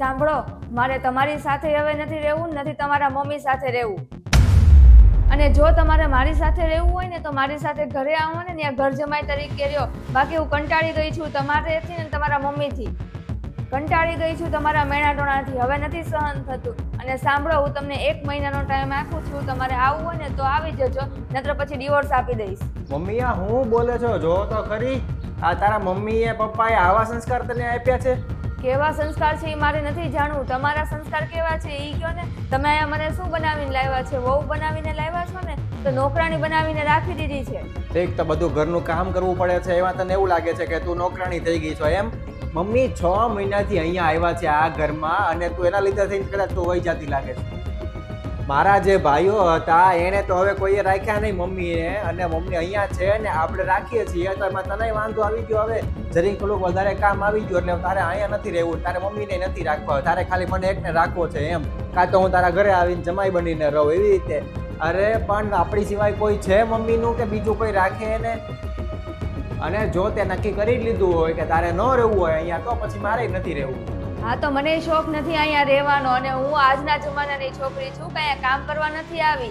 સાંભળો, મારે તમારી સાથે હવે નથી રહેવું, નથી તમારા મમ્મી સાથે રહેવું. અને જો તમારે મારી સાથે રહેવું હોય ને તો મારી સાથે ઘરે આવો ને ત્યાં ઘર જમાઈ તરીકે રહ્યો. બાકી હું કંટાળી ગઈ છું તમારેથી ને તમારા મમ્મીથી. કંટાળી ગઈ છું તમારા મેણાટોણાથી. હવે નથી સહન થતું. અને સાંભળો, હું તમને 1 મહિનાનો ટાઈમ આપું છું. તમારે આવવું હોય ને તો આવી જજો, નહીતર પછી ડિવોર્સ આપી દઈશ. મમ્મી આ હું બોલે છો? જો તો ખરી, આ તારા મમ્મીએ પપ્પાએ આવા સંસ્કાર તને આપ્યા છે? કેવા સંસ્કાર છે એ મારે નથી જાણવું. તમારા સંસ્કાર કેવા છે એ કહો ને. તમે અહીંયા મને શું બનાવીને લાવ્યા છે? વહુ બનાવીને લાવ્યા છો ને તો નોકરાણી બનાવીને રાખી દીધી છે. એક તો બધું ઘરનું કામ કરવું પડે છે, એમાં તને એવું લાગે છે કે તું નોકરાણી થઈ ગઈ છો એમ? મમ્મી 6 મહિનાથી અહીંયા આવ્યા છે આ ઘરમાં, અને તું એના લીધે થઈને કદાચ તું વહી જતી લાગે છે. મારા જે ભાઈઓ હતા એને તો હવે કોઈએ રાખ્યા નહીં મમ્મીને, અને મમ્મી અહીંયા છે ને આપણે રાખીએ છીએ તો એમાં તને વાંધો આવી ગયો. હવે જરીક થોડુંક વધારે કામ આવી ગયું એટલે તારે અહીંયા નથી રહેવું, તારે મમ્મીને નથી રાખવા, તારે ખાલી મને એકને રાખવો છે એમ. કાં તો હું તારા ઘરે આવીને જમાઈ બનીને રહું એવી રીતે. અરે પણ આપણી સિવાય કોઈ છે મમ્મીનું કે બીજું કોઈ રાખે એને? અને જો તે નક્કી કરી લીધું હોય કે તારે ન રહેવું હોય અહીંયા તો પછી મારે નથી રહેવું. હા તો મને શોખ નથી અહીંયા રહેવાનો, અને હું આજના જમાનાની છોકરી છું, કઈ કામ કરવા નથી આવી.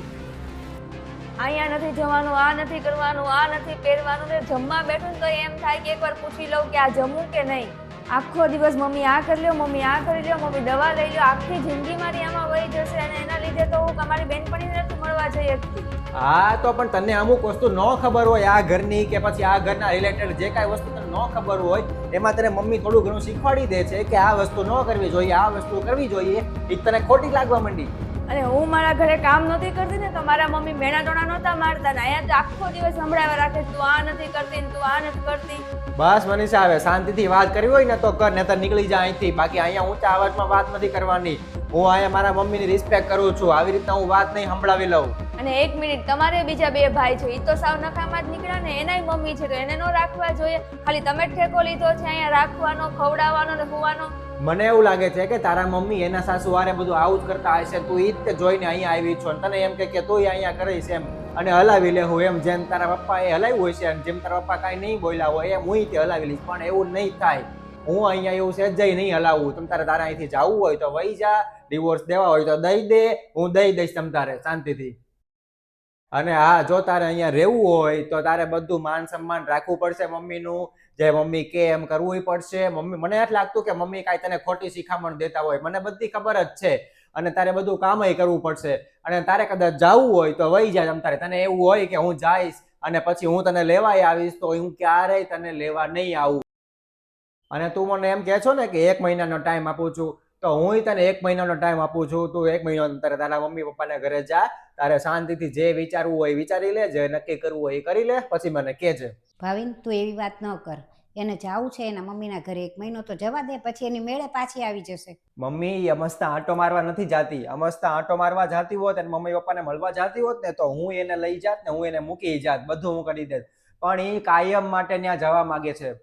અહીંયા નથી જવાનું, આ નથી કરવાનું, આ નથી પહેરવાનું, ને જમવા બેઠું તો એમ થાય કે એકવાર પૂછી લઉં કે આ જમવું કે નહીં. આખો દિવસ મમ્મી આ કરી લ્યો, મમ્મી આ કરી લ્યો, મમ્મી દવા લઈ લ્યો, આખી જિંદગી મારી આમાં વહી જશે. અને એના લીધે તો હું અમારી બેનપણીને નથી મળવા જઈ શકતી. હા તો પણ તને અમુક વસ્તુ ન ખબર હોય આ ઘરની કે પછી આ ઘરના રિલેટેડ જે કાંઈ વસ્તુ તને ન ખબર હોય એમાં તને મમ્મી થોડું ઘણું શીખવાડી દે છે કે આ વસ્તુ ન કરવી જોઈએ, આ વસ્તુ કરવી જોઈએ. એ તને ખોટી લાગવા માંડી. અને હું મારા ઘરે કામ નહોતી કરતી ને તો મારા મમ્મી મેણાટોણા નહોતા મારતા ને. અહીંયા તો આખો દિવસ સંભળાવ્યા રાખે, તું આ નથી કરતી, તું આ નથી કરતી. બસ મનીષા, હવે શાંતિથી વાત કરવી હોય ને તો કર, નહીતર નીકળી જા અહીંથી. બાકી અહીંયા ઊંચા અવાજમાં વાત નથી કરવાની. હું અહીંયા મારા મમ્મીની રિસ્પેક્ટ કરું છું, આવી રીતના હું વાત નહીં સંભળાવી લઉં. અને 1 મિનિટ, તમારે બીજા 2 ભાઈ છે, એ તો સાવ નકામાં જ નીકળ્યા ને. એનાય મમ્મી છે તો એને ન રાખવા જોઈએ? ખાલી તમે જ ઠેકો લીધો છે અહીંયા રાખવાનો, ખવડાવવાનો ને હોવાનો. મને એવું લાગે છે કે તારા મમ્મી એના સાસુ વારે બધું આવું જ કરતા હશે. તું ઈ જ જોઈને અહીંયા આવી છો, તને એમ કે તું અહીંયા કરીશ એમ, અને હલાવી લેવું એમ. જેમ તારા પપ્પા એ હલાવ્યું હોય છે, અને જેમ તારા પપ્પા કાંઈ નહીં બોલ્યા હોય એમ હું તે હલાવી લઈશ. પણ એવું નહીં થાય. હું અહીંયા એવું સહેજય નહીં હલાવું. તમ તારે તારા અહીંથી જવું હોય તો વહી જા, ડિવોર્સ દેવા હોય તો દઈ દે, હું દઈ દઈશ તમ તારે શાંતિથી. અને હા, જો તારે અહીંયા રહેવું હોય તો તારે બધું માન સન્માન રાખવું પડશે મમ્મીનું. જે મમ્મી કે એમ કરવું પડશે. મમ્મી, મને નથી લાગતું કે મમ્મી કાંઈ તને ખોટી શિખામણ દેતા હોય, મને બધી ખબર જ છે. અને તારે બધું કામય કરવું પડશે. અને તારે કદાચ જવું હોય તો વહી જાય તમ તારે. તને એવું હોય કે હું જઈશ અને પછી હું તને લેવાય આવીશ, તો હું ક્યારેય તને લેવા નહીં આવું. અને તું મને એમ કહે છો ને કે 1 મહિનાનો ટાઈમ આપું છું, તો હું તને 1 મહિનાનો ટાઈમ આપું છું. તું 1 મહિનો તારા મમ્મી પપ્પાના ઘરે જા, તારે શાંતિથી જે વિચારવું હોય વિચારી લે, જે નક્કી કરવું હોય એ કરી લે, પછી મને કહેજે. ભાવિન, તું એવી વાત ન કર. એને જાવું છે એના મમ્મીના ઘરે 1 મહિનો તો જવા દે, પછી એની મેળે પાછી આવી જશે. મમ્મી અમસ્તા આંટો મારવા નથી જાતી. અમસ્તા આંટો મારવા જાતી હોત અને મમ્મી પપ્પાને મળવા જાતી હોત ને તો હું એને લઈ જાત ને હું એને મૂકી જાત, બધું હું કરી દેત. પણ એ કાયમ માટે ત્યાં જવા માંગે છે,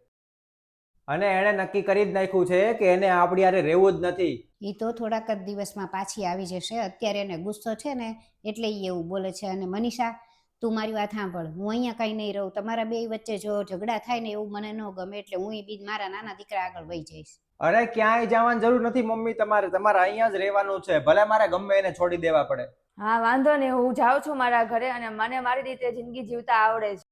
અને એણે નક્કી કરી જ નાખ્યું છે કે એને આપણી હારે રહેવું જ નથી. એ તો થોડાક જ દિવસમાં પાછી આવી જશે. અત્યારે એને ગુસ્સો છે ને એટલે એ એવું બોલે છે. અને મનીષા, તું મારી વાત સાંભળ, હું અહીંયા કાંઈ નહીં રહું. તમારા બે વચ્ચે જો ઝઘડા થાય ને એવું મને ન ગમે, એટલે હું બી મારા નાના દીકરા આગળ વહી જઈશ. અરે ક્યાંય જવાની જરૂર નથી મમ્મી, તમારે અહીંયા જ રહેવાનું છે. ભલે મારે ગમે એને છોડી દેવા પડે. હા વાંધો નહીં, હું જાઉં છું મારા ઘરે, અને મને મારી રીતે જિંદગી જીવતા આવડે છે.